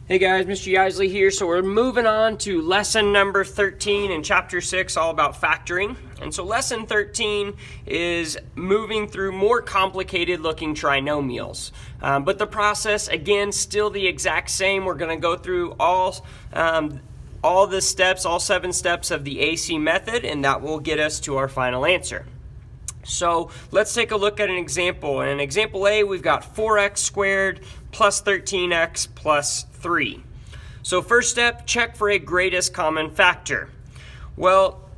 Hey guys, Mr. Yisley here. So we're moving on to lesson number 13 in chapter 6, all about factoring. And so lesson 13 is moving through more complicated looking trinomials. But the process, again, still the exact same. We're going to go through all the steps, all 7 steps of the AC method, and that will get us to our final answer. So let's take a look at an example. In example A, we've got 4x squared plus 13x plus 3. So first step, check for a greatest common factor. Well,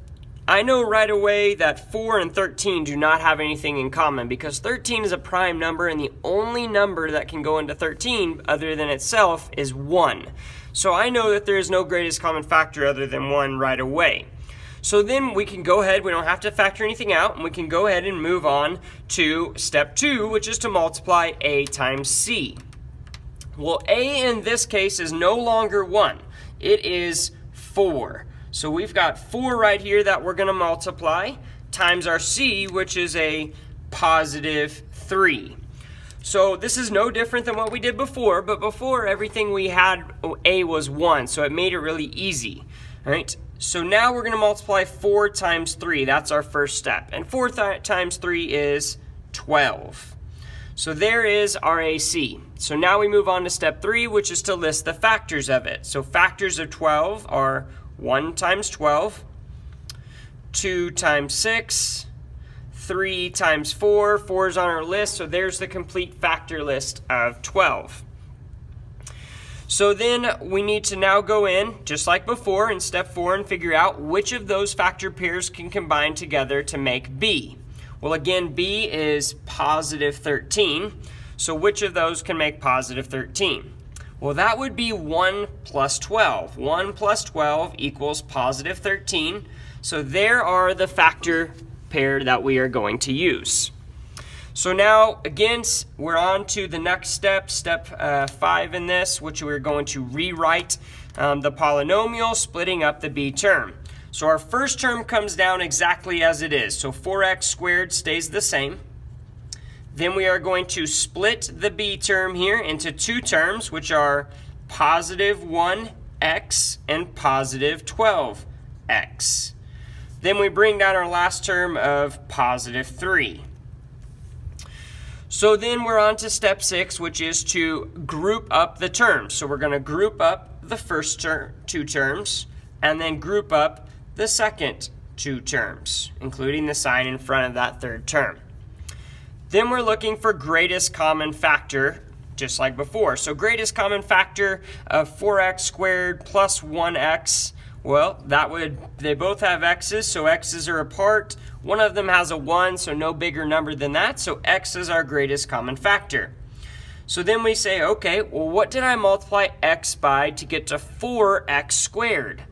I know right away that 4 and 13 do not have anything in common because 13 is a prime number and the only number that can go into 13 other than itself is 1. So I know that there is no greatest common factor other than 1 right away. So then we can go ahead, we don't have to factor anything out, and we can go ahead and move on to step 2, which is to multiply A times C. Well, A in this case is no longer 1, it is 4. So we've got 4 right here that we're going to multiply, times our C, which is a positive 3. So this is no different than what we did before, but before everything we had, A was 1, so it made it really easy. All right. So now we're going to multiply 4 times 3. That's our first step. And 4 times 3 is 12. So there is our AC. So now we move on to step 3, which is to list the factors of it. So factors of 12 are 1 times 12, 2 times 6, 3 times 4. 4 is on our list, so there's the complete factor list of 12. So then we need to now go in, just like before, in step 4 and figure out which of those factor pairs can combine together to make B. Well, again, B is positive 13. So which of those can make positive 13? Well, that would be 1 plus 12. 1 plus 12 equals positive 13. So there are the factor pair that we are going to use. So now, again, we're on to the next step, step 5 in this, which we're going to rewrite the polynomial, splitting up the B term. So our first term comes down exactly as it is. So 4x squared stays the same. Then we are going to split the B term here into 2 terms, which are positive 1x and positive 12x. Then we bring down our last term of positive 3. So then we're on to step 6, which is to group up the terms. So we're going to group up the first 2 terms and then group up the second 2 terms, including the sign in front of that third term. Then we're looking for greatest common factor, just like before. So greatest common factor of 4x squared plus 1x. Well, they both have x's, so x's are apart. One of them has a 1, so no bigger number than that, so x is our greatest common factor. So then we say, okay, well, what did I multiply x by to get to 4x squared?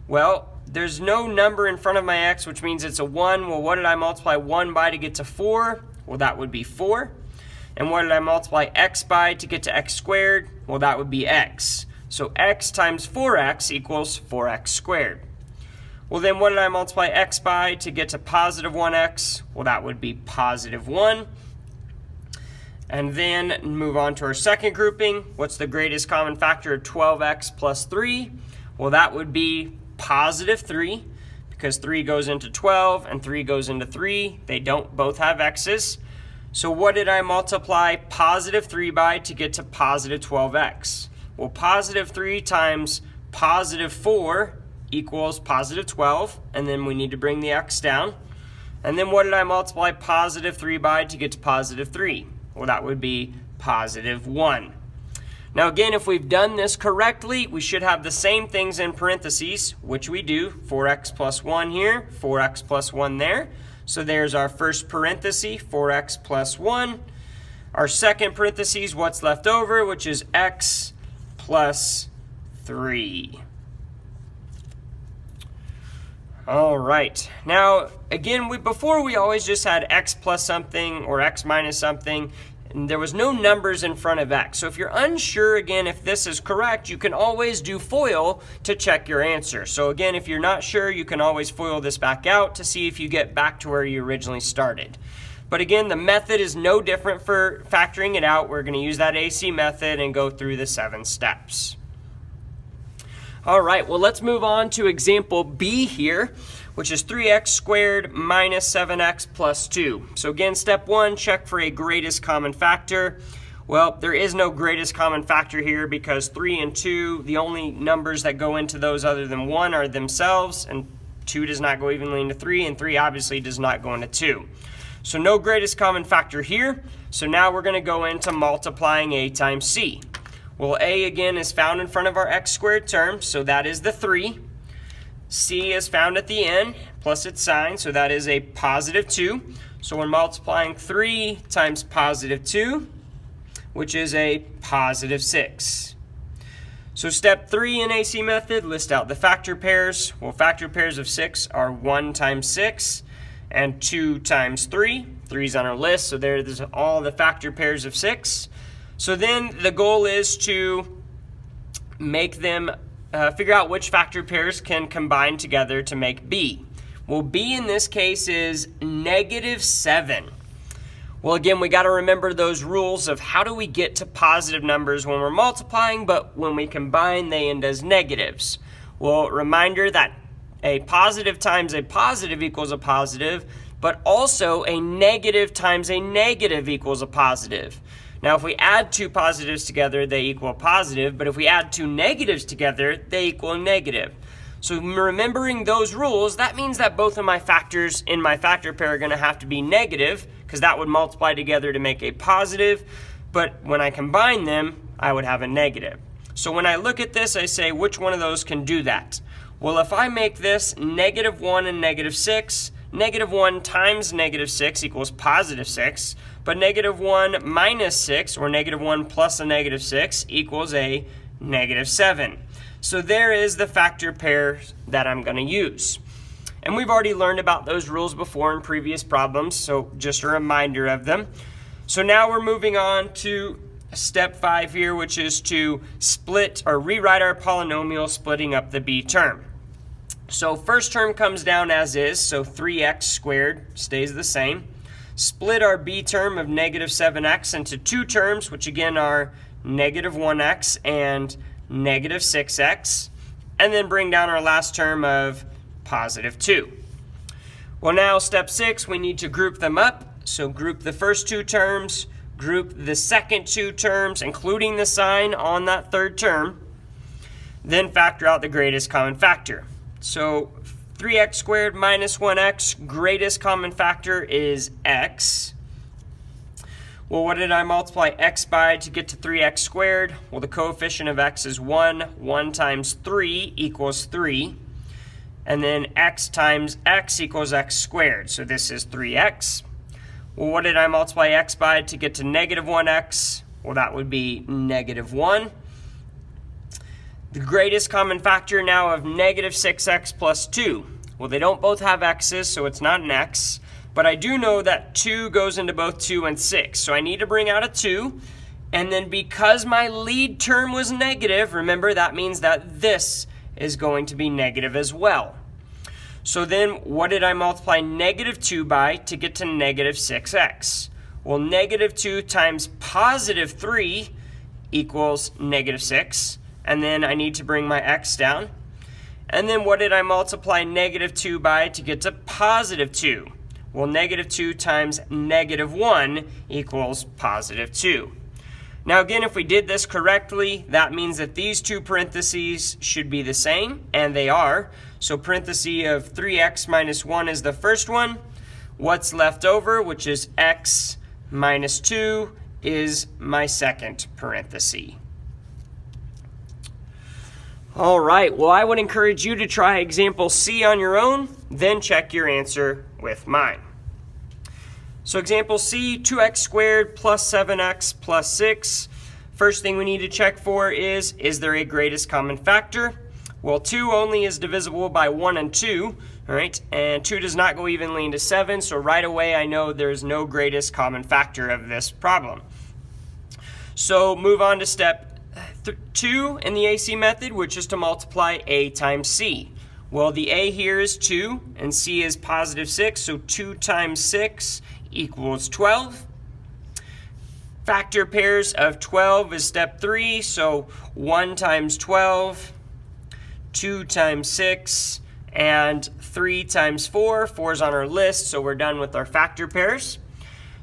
Well, there's no number in front of my x, which means it's a 1. Well, what did I multiply 1 by to get to 4? Well, that would be 4. And what did I multiply x by to get to x squared? Well, that would be x. So x times 4x equals 4x squared. Well, then what did I multiply x by to get to positive 1x? Well, that would be positive 1. And then move on to our second grouping. What's the greatest common factor of 12x plus 3? Well, that would be positive 3, because 3 goes into 12 and 3 goes into 3. They don't both have x's. So what did I multiply positive 3 by to get to positive 12x? Well, positive 3 times positive 4 equals positive 12, and then we need to bring the x down. And then what did I multiply positive 3 by to get to positive 3? Well, that would be positive 1. Now again, if we've done this correctly, we should have the same things in parentheses, which we do. 4x plus 1 here, 4x plus 1 there. So there's our first parenthesis, 4x plus 1. Our second parenthesis, what's left over, which is x plus 3. All right. Now, again, before we always just had x plus something or x minus something, and there was no numbers in front of x. So if you're unsure, again, if this is correct, you can always do FOIL to check your answer. So again, if you're not sure, you can always FOIL this back out to see if you get back to where you originally started. But again, the method is no different for factoring it out. We're going to use that AC method and go through the 7 steps. All right, well, let's move on to example B here, which is 3x squared minus 7x plus 2. So again, step 1, check for a greatest common factor. Well, there is no greatest common factor here because 3 and 2, the only numbers that go into those other than 1 are themselves, and 2 does not go evenly into 3, and 3 obviously does not go into 2. So no greatest common factor here. So now we're going to go into multiplying a times c. Well, a again is found in front of our x squared term, so that is the 3. C is found at the end, plus its sign, so that is a positive 2. So we're multiplying 3 times positive 2, which is a positive 6. So step 3 in AC method, list out the factor pairs. Well, factor pairs of 6 are 1 times 6 and 2 times 3. 3 is on our list, so there's all the factor pairs of 6. So then the goal is to make them, figure out which factor pairs can combine together to make B. Well, B in this case is negative 7. Well, again, we got to remember those rules of how do we get to positive numbers when we're multiplying, but when we combine, they end as negatives. Well, reminder that a positive times a positive equals a positive, but also a negative times a negative equals a positive. Now, if we add two positives together, they equal a positive, but if we add two negatives together, they equal a negative. So remembering those rules, that means that both of my factors in my factor pair are going to have to be negative, because that would multiply together to make a positive, but when I combine them, I would have a negative. So when I look at this, I say, which one of those can do that? Well, if I make this negative 1 and negative 6, negative 1 times negative 6 equals positive 6, but negative 1 minus 6, or negative 1 plus a negative 6, equals a negative 7. So there is the factor pair that I'm going to use. And we've already learned about those rules before in previous problems, so just a reminder of them. So now we're moving on to step 5 here, which is to split or rewrite our polynomial, splitting up the b term. So first term comes down as is, so 3x squared stays the same. Split our b term of negative 7x into two terms, which again are negative 1x and negative 6x, and then bring down our last term of positive 2. Well, now step 6, we need to group them up. So group the first two terms, group the second two terms, including the sign on that third term, then factor out the greatest common factor. So 3x squared minus 1x, greatest common factor is x. Well, what did I multiply x by to get to 3x squared? Well, the coefficient of x is 1. 1 times 3 equals 3. And then x times x equals x squared. So this is 3x. Well, what did I multiply x by to get to negative 1x? Well, that would be negative 1. The greatest common factor now of negative 6x plus 2. Well, they don't both have x's, so it's not an x. But I do know that 2 goes into both 2 and 6. So I need to bring out a 2. And then because my lead term was negative, remember that means that this is going to be negative as well. So then what did I multiply negative 2 by to get to negative 6x? Well, negative 2 times positive 3 equals negative 6. And then I need to bring my x down. And then what did I multiply negative 2 by to get to positive 2? Well, negative 2 times negative 1 equals positive 2. Now again, if we did this correctly, that means that these two parentheses should be the same, and they are. So parenthesis of 3x minus 1 is the first one. What's left over, which is x minus 2, is my second parenthesis. All right, well, I would encourage you to try example C on your own, then check your answer with mine. So example C, 2x squared plus 7x plus 6. First thing we need to check for is there a greatest common factor? Well, 2 only is divisible by 1 and 2, all right? And 2 does not go evenly into 7, so right away I know there's no greatest common factor of this problem. So move on to step 2 in the AC method, which is to multiply a times c. Well, the a here is 2, and c is positive 6, so 2 times 6 equals 12. Factor pairs of 12 is step 3, so 1 times 12, 2 times 6, and 3 times 4. 4 is on our list, so we're done with our factor pairs.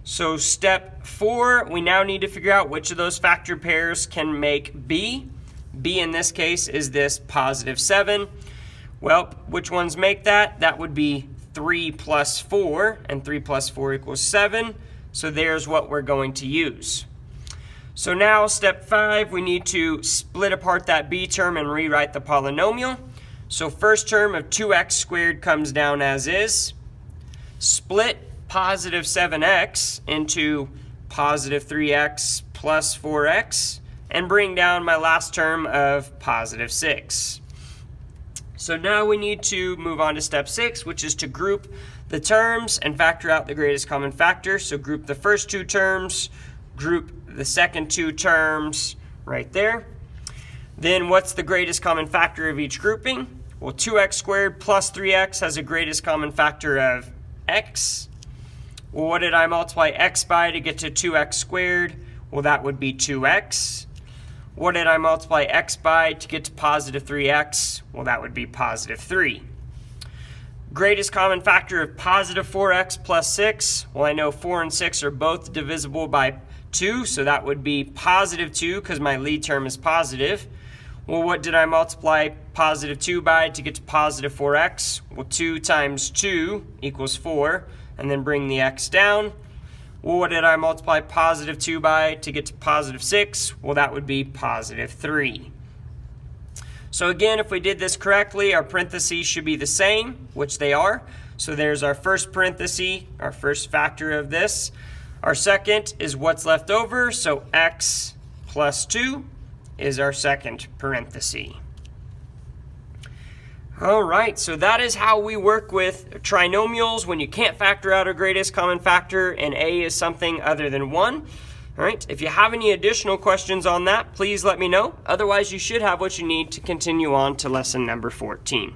So step 4, we now need to figure out which of those factor pairs can make B. B in this case is this positive 7. Well, which ones make that? That would be 3 plus 4, and 3 plus 4 equals 7. So there's what we're going to use. So now step 5, we need to split apart that B term and rewrite the polynomial. So first term of 2x squared comes down as is. Split positive 7x into positive 3x plus 4x, and bring down my last term of positive 6. So now we need to move on to step 6, which is to group the terms and factor out the greatest common factor. So group the first 2 terms, group the second 2 terms right there. Then what's the greatest common factor of each grouping? Well, 2x squared plus 3x has a greatest common factor of x. Well, what did I multiply x by to get to 2x squared? Well, that would be 2x. What did I multiply x by to get to positive 3x? Well, that would be positive 3. Greatest common factor of positive 4x plus 6. Well, I know 4 and 6 are both divisible by 2, so that would be positive 2 because my lead term is positive. Well, what did I multiply positive 2 by to get to positive 4x? Well, 2 times 2 equals 4, and then bring the x down. Well, what did I multiply positive 2 by to get to positive 6? Well, that would be positive 3. So again, if we did this correctly, our parentheses should be the same, which they are. So there's our first parenthesis, our first factor of this. Our second is what's left over, so x plus 2 is our second parenthesis. All right, so that is how we work with trinomials when you can't factor out a greatest common factor and a is something other than 1. All right, if you have any additional questions on that, please let me know. Otherwise, you should have what you need to continue on to lesson number 14.